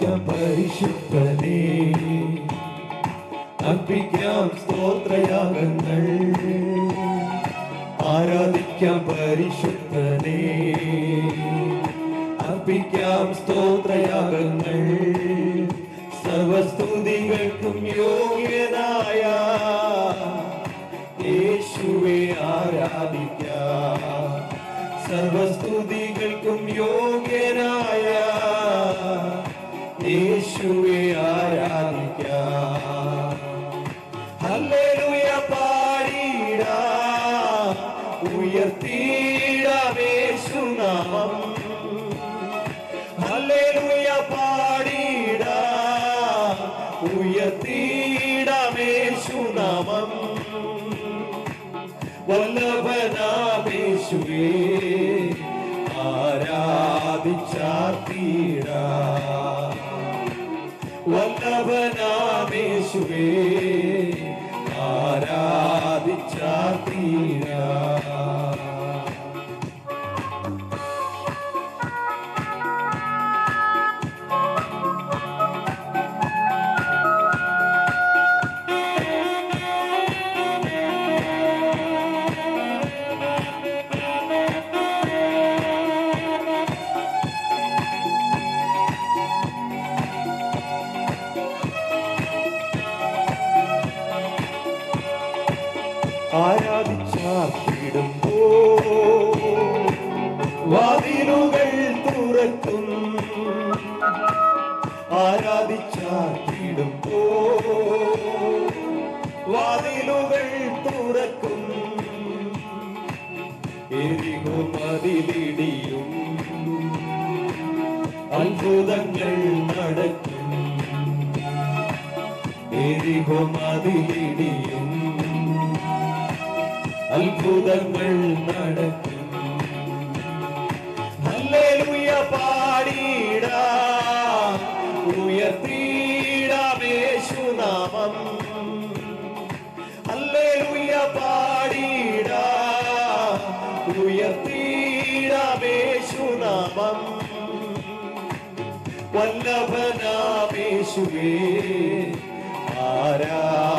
ആരാധിക്കാം പരിശുദ്ധനേ, അർപ്പിക്കാം സ്തോത്രയാഗങ്ങൾ. ആരാധിക്കാം പരിശുദ്ധനേ, അർപ്പിക്കാം സ്തോത്രയാഗങ്ങൾ. സർവസ്തുതികൾക്കും യോഗ്യനായ യേശുവേ ആരാധിക്കാം. സർവസ്തുതികൾക്കും യോഗ്യനായ യേശുവേ ആരാധിക്കാം. ഹല്ലേലൂയ പാടിടാം, ഉയർത്തിടാം യേശുനാമം. ഹല്ലേലൂയ പാടിടാം, ഉയർത്തിടാം യേശുനാമം. വല്ലഭനാം യേശുവേ ആരാധിച്ചാർത്തിടാം. വല്ലഭനാം യേശുവേ ആരാധിച്ചാർത്തിടാം. ആരാധിച്ചാർത്തിടുമ്പോ വാതിലുകൾ തുറക്കും. ആരാധിച്ചാർത്തിടുമ്പോ വാതിലുകൾ തുറക്കും. എരിഹോ മതിലിടിയും അത്ഭുതങ്ങൾ നടക്കും. എരിഹോ മതിലിടിയും അത്ഭുതങ്ങൾ നടക്കും. ഹല്ലേലൂയ പാടിടാം, ഉയർത്തിടാം യേശുനാമം. ഹല്ലേലൂയ പാടിടാം, ഉയർത്തിടാം യേശുനാമം. വല്ലഭനാം യേശുവേ ആരാധിച്ചാർത്തിടാം.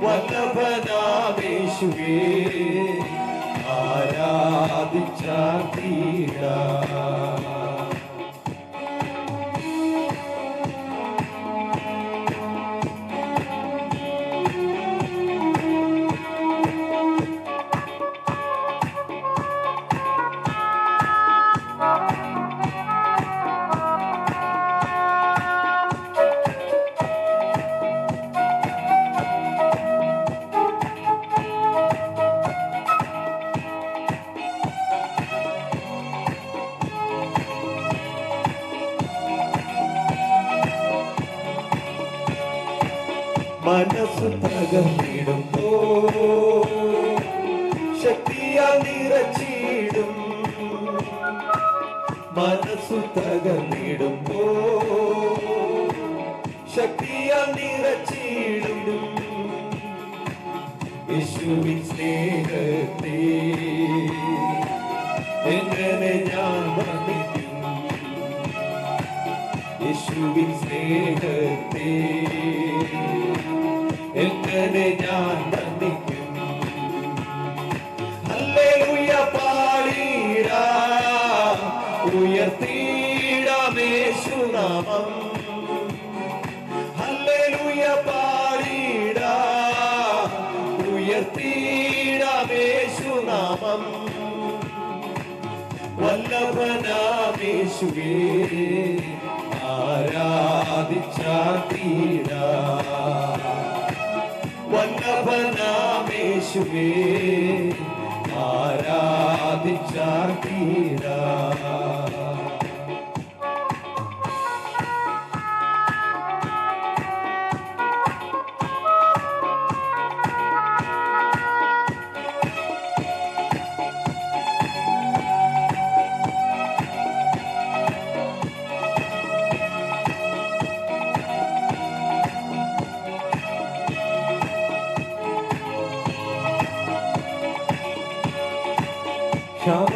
വല്ലഭനാം യേശുവേ ആരാധിച്ചാർത്തിടാം. മനസ്സു തകർന്നിടുമ്പോ ശക്തിയാൽ നിറച്ചിടും. മനസ്സു തകർന്നിടുമ്പോ ശക്തിയാൽ നിറച്ചിടും. യേശുവിൻ സ്നേഹത്തെ എങ്ങനെ ഞാൻ വർണ്ണിക്കും. യേശുവിൻ സ്നേഹത്തെ എങ്ങനെ ഞാൻ വർണ്ണിക്കും. ഹല്ലേലൂയ പാടിടാം, ഉയർത്തിടാം യേശുനാമം. ഹല്ലേലൂയ പാടിടാം, ഉയർത്തിടാം യേശുനാമം. വല്ലഭനാം യേശുവേ ആരാധിച്ചാർത്തിടാം. വല്ലഭനാം യേശുവേ ആരാധിച്ചാർത്തിടാം.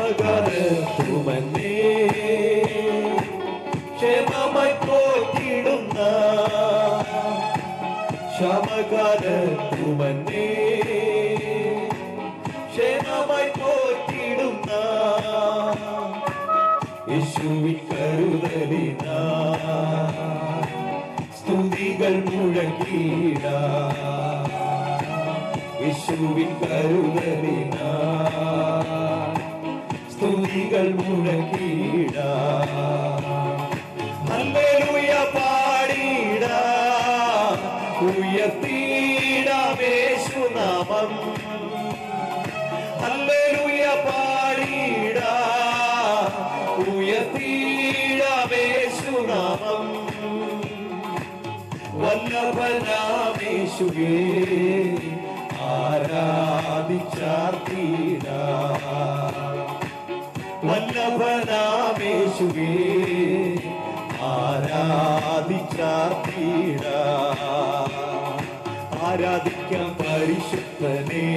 ക്ഷമകരത്തുമന്നേ ക്ഷമകാലത്തുമന്നേ ക്ഷേമമായി പോറ്റിടുന്ന യേശുവിൻ കരുതലിനാ സ്തുതികൾ മുഴക്കിട യേശുവിൻ കരുതലിനാ സ്തുതികൾ മുഴക്കിട ഹല്ലേലൂയ പാടിട ഉയർത്തിടാം യേശുനാമം ഹല്ലേലൂയ പാടിട ഉയർത്തിടാം യേശുനാമം വല്ലഭനാം യേശുവേ ആരാധിച്ചാർത്തിടാം വല്ലഭനാം യേശുവേ ആരാധിച്ചാർത്തിടാം ആരാധിക്കാം പരിശുദ്ധനേ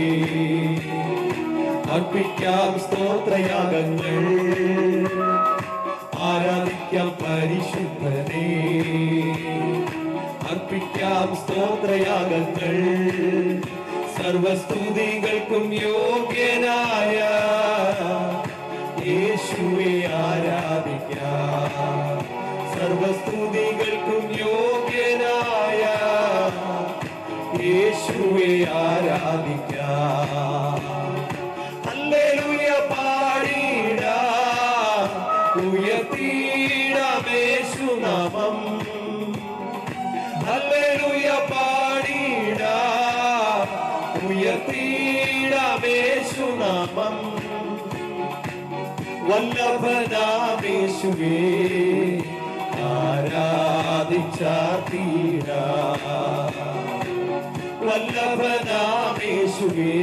അർപ്പിക്കാം സ്തോത്രയാഗങ്ങൾ ആരാധിക്കാം പരിശുദ്ധനേ അർപ്പിക്കാം സ്തോത്രയാഗങ്ങൾ സർവസ്തുതികൾക്കും യോഗ്യനായ യേശുവേ ആരാധിക്കാം സർവസ്തുതികൾക്കും യോഗ്യനായ യേശുവേ ആരാധിക്കാം ഹല്ലേലൂയ പാടിടാം ഉയർത്തിടാം യേശുനാമം ഹല്ലേലൂയ പാടിടാം ഉയർത്തിടാം യേശുനാമം വല്ലഭനാം യേശുവേ ആരാധിച്ചാർത്തിടാം വല്ലഭനാം യേശുവേ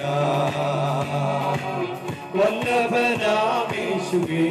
ആരാധിച്ചാർത്തിടാം വല്ലഭനാം യേശുവേ